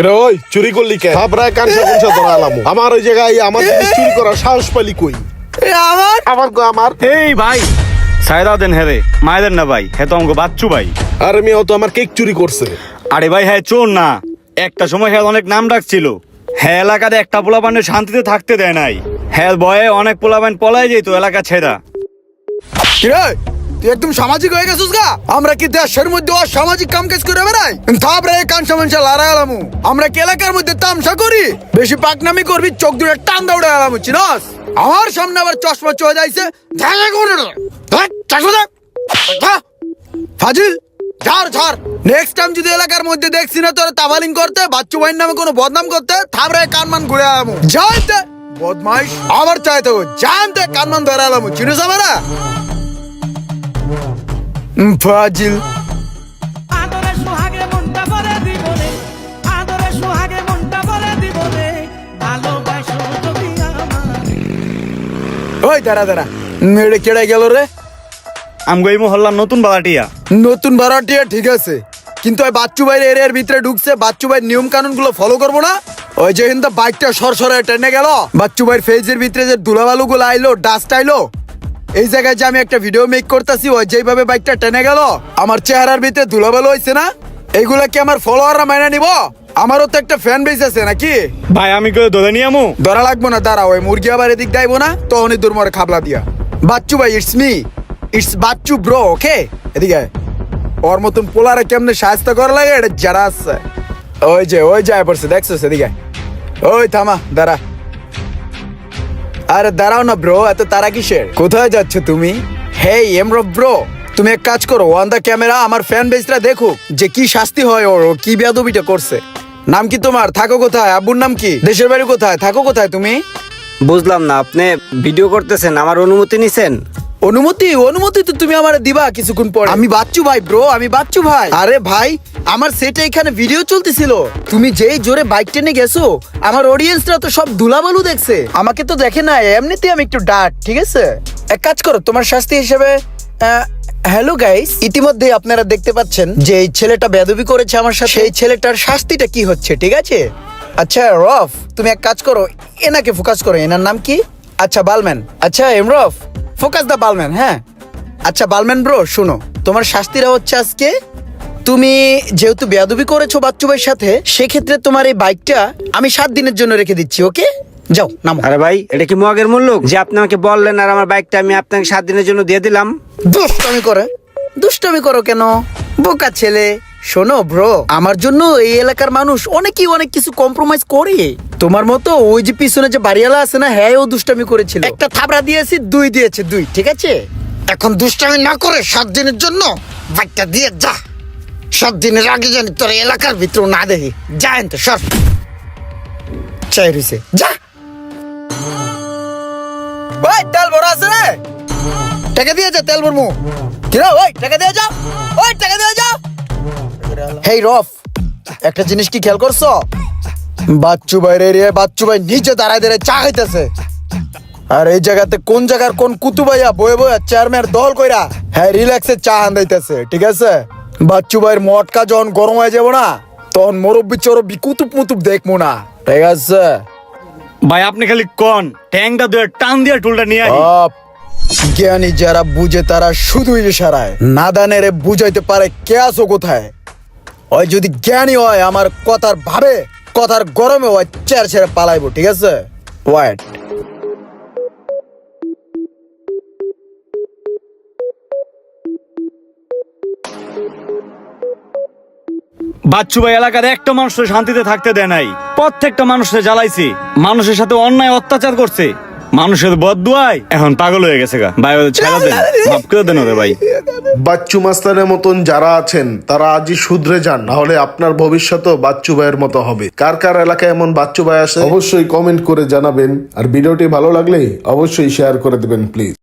ওই চুরি করলি কে? থাপড়ায় কানসা কুনসা ধরালাম। আমার ওই জায়গায় আমার জিনিস চুরি করার সাহস পালি কই? আমার এই ভাই সায়দা দেন হেরে মায়েদের না ভাই হে তো আমাকে বাচ্চু ভাই। আরে মেয়ে তো আমার কেক চুরি করছে। আরে ভাই হ্যাঁ চোর না, একটা সময় হ্যাঁ অনেক নাম ডাকছিল। হ্যাঁ এলাকাতে একটা পোলাপানের শান্তিতে থাকতে দেয় নাই। হ্যাঁ বয়ে অনেক পোলাপান পলাই যেত এলাকা ছেড়া। কিরে তুই একদম সামাজিক হয়ে গেছিস গা? আমরা কি দেশের মধ্যে অসামাজিক কাম কাজ করে বেড়াই? থাপড়ে কানসা মানসা লড়াই আলামু। আমরা কি এলাকার মধ্যে তামসা করি? বেশি পাকনামি করবি চোখ দুটো টান দাউড়ে আলামু, চিনস? আমার সামনে আবার চশমা চলে যাইছে। ফাজিল ঝাড় ঝাড়। নেক্সট টাইম যদি এলাকার মধ্যে দেখছি না তোর তাবালিং করতে, বাচ্চু ভাইয়ের নামে কোনো বদনাম করতে, থাপড়ে কানমান ঘুরে আলামু। জানতে বদমাইশ আবার চাইতে জানতে কানমান ধরে আলামু, চিনস আমরা? ফাজিল আদরে সোহাগে মনটা ভরে দিবনে, আদরে সোহাগে মনটা ভরে দিবনে, ভালোবাসো যদি আমায়। ওই দাঁড়া দাঁড়া, মেরে কেড়ে গেল রে? আমগো এই মহল্লার নতুন বালাটিয়া। নতুন ভাড়াটিয়া ঠিক আছে, কিন্তু ওই বাচ্চু ভাইয়ের এরিয়ার ভিতরে ঢুকছে, বাচ্চু ভাইয়ের নিয়ম কানুন গুলো ফলো করবো না? ওই যে হিন্দা বাইকটা সরসরে টেনে গেল, বাচ্চু ভাইয়ের ফেজের ভিতরে যে ধুলাবালু গুলো আইলো, ডাস্ট আইলো, এই জায়গায় যে আমি একটা ভিডিও মেক করতেছি, ওই যেভাবে বাইকটা টেনে গেল আমার চেহারার ভিতরে ধুলাবালু হয়েছে না? এইগুলা কি আমার ফলোয়াররা মাইনা নিব? আমারও তো একটা ফ্যান বেস আছে নাকি? ভাই আমি কেউ ধরে নিয়ে আমু? ধরা লাগবো না, দাঁড়া ওই মুরগি আবার এদিক যাইবো না, তখনই দূর মরে খাবলা দিয়া। বাচ্চু ভাই it's me, it's Bachchu bro, okay? এদিকে আয়। ওর মতন পোলারে কেমনে সাহায্য করা লাগে এটা যারা আছে। ওই যায় পড়ছে দেখছো সেদিকে আয়। ওই থামা দাঁড়া। আরে দাঁড়াও না ব্রো, এত তারা কিসের? কোথায় যাচ্ছ তুমি? হেই এমরো ব্রো, তুমি এক কাজ করো, অন দা ক্যামেরা আমার ফ্যান বেসরা দেখো যে কি শাস্তি হয় ওর, ও কি বেয়াদবিটা করছে। নাম কি তোমার? থাকো কোথায়? আব্বুর নাম কি? দেশের বাড়ি কোথায়? থাকো কোথায় তুমি? বুঝলাম না, আপনি ভিডিও করতেছেন, আমার অনুমতি নিছেন? অনুমতি তো তুমি আমার দিবা কিছুক্ষণ পরে। আমি বাচ্চু ভাই ব্রো, আমি বাচ্চু ভাই। আরে ভাই আমার সেটা এখানে ভিডিও চলতেছিল, তুমি যেই জোরে বাইক টেনে গেছো আমার অডিয়েন্সরা তো সব ধুলাবালু দেখছে, আমাকে তো দেখে না, এমনিতে আমি একটু ডাট, ঠিক আছে? এক কাজ করো, তোমার শাস্তি হিসেবে হ্যালো গাইস, ইতিমধ্যে আপনারা দেখতে পাচ্ছেন যে এই ছেলেটা বেয়াদবি করেছে আমার সাথে, সেই ছেলেটার শাস্তিটা কি হচ্ছে, ঠিক আছে? আচ্ছা রফ, তুমি এক কাজ করো, এনাকে ফোকাস করো। এনার নাম কি? আচ্ছা বালম্যান। আচ্ছা এমরফ, ফোকাস দা বালম্যান। হ্যাঁ আচ্ছা বালম্যান ব্রো, শোনো তোমার শাস্তিটা হচ্ছে আজকে, তুমি যেহেতু বেয়াদবি করেছো বাচ্চু ভাইয়ের সাথে, সেক্ষেত্রে তোমার এই বাইকটা আমি 7 দিনের জন্য রেখে দিচ্ছি, ওকে? যাও নামো। আরে ভাই এটা কি মগের মূল্য যে আপনি আমাকে বললেন আর আমার বাইকটা আমি আপনাকে 7 দিনের জন্য দিয়ে দিলাম? দুষ্টামি করো কেন বোকা ছেলে? শোনো ব্রো, আমার জন্য এই এলাকার মানুষ অনেকেই অনেক কিছু কম্প্রোমাইজ করে। তোমার মতো ওই যে পিছনে যে বাড়িওয়ালা আছে না, হ্যাঁ ও দুষ্টামি করেছিল, একটা থাবড়া দিয়েছি, 2 দিয়েছে, 2, ঠিক আছে? এখন দুষ্টামি না করে 7 দিনের জন্য বাইকটা দিয়ে যা। 7 দিনের আগে জানি তোর এলাকার ভিতর না দেখি, যা এনতে সর। চাই রইছে, যা। ভাই তেল ভরা আছে রে, টাকা দিয়ে যা, তেল ভরমু। কিরা ওই টাকা দিয়ে যাও, ওই টাকা দিয়ে যাও। হেই রফ, একটা জিনিস কি খেয়াল করছো? বাচ্চু ভাইয়ের এরিয়ায় বাচ্চু ভাই নিচে দাঁড়ায় দাঁড়ায় চা খাইতেছে, আর এই জায়গাতে কোন জায়গার কোন কুতু ভাইয়া বয়ে বয়ে চেয়ারম্যান দল কইরা হ্যাঁ রিল্যাক্সে চা আন্দাইতেছে, ঠিক আছে? বাচ্চু ভাইয়ের মটকা যখন গরম হয়ে যাবো না, তখন মুরব্বি চরব্বি কুতুব মুতুব দেখবো না, ঠিক আছে? ভাই আপনি খালি কোন ট্যাংটা দিয়ে টান দিয়ে টুলটা নিয়ে আই। জ্ঞানী যারা বুঝে তারা শুধু ইশারায়, নাদানেরে বুঝাইতে পারে কে আছো কোথায়। ওই যদি জ্ঞানী হয় আমার কথার ভাবে, কথার গরমে ওই চেয়ার ছেড়ে পালাইবো, ঠিক আছে? ওয়াইট বাচ্চু ভাই এলাকার একটা মানুষের শান্তিতে থাকতে দেয় নাই, প্রত্যেকটা মানুষকে জ্বালাইছে, মানুষের সাথে অন্যায় অত্যাচার করছে, মানুষের বদদুয়ায় এখন পাগল হয়ে গেছে গা। ভাই ওদের ছেড়ে দেন, মাফ করে দেন ওরে ভাই। বাচ্চু মাস্তানের মতন যারা আছেন তারা আজই শুধরে যান, না হলে আপনার ভবিষ্যৎও বাচ্চু ভাইয়ের মতো হবে। কার কার এলাকায় এমন বাচ্চু ভাই আছে অবশ্যই কমেন্ট করে জানাবেন, আর ভিডিওটি ভালো লাগলে অবশ্যই শেয়ার করে দেবেন প্লিজ।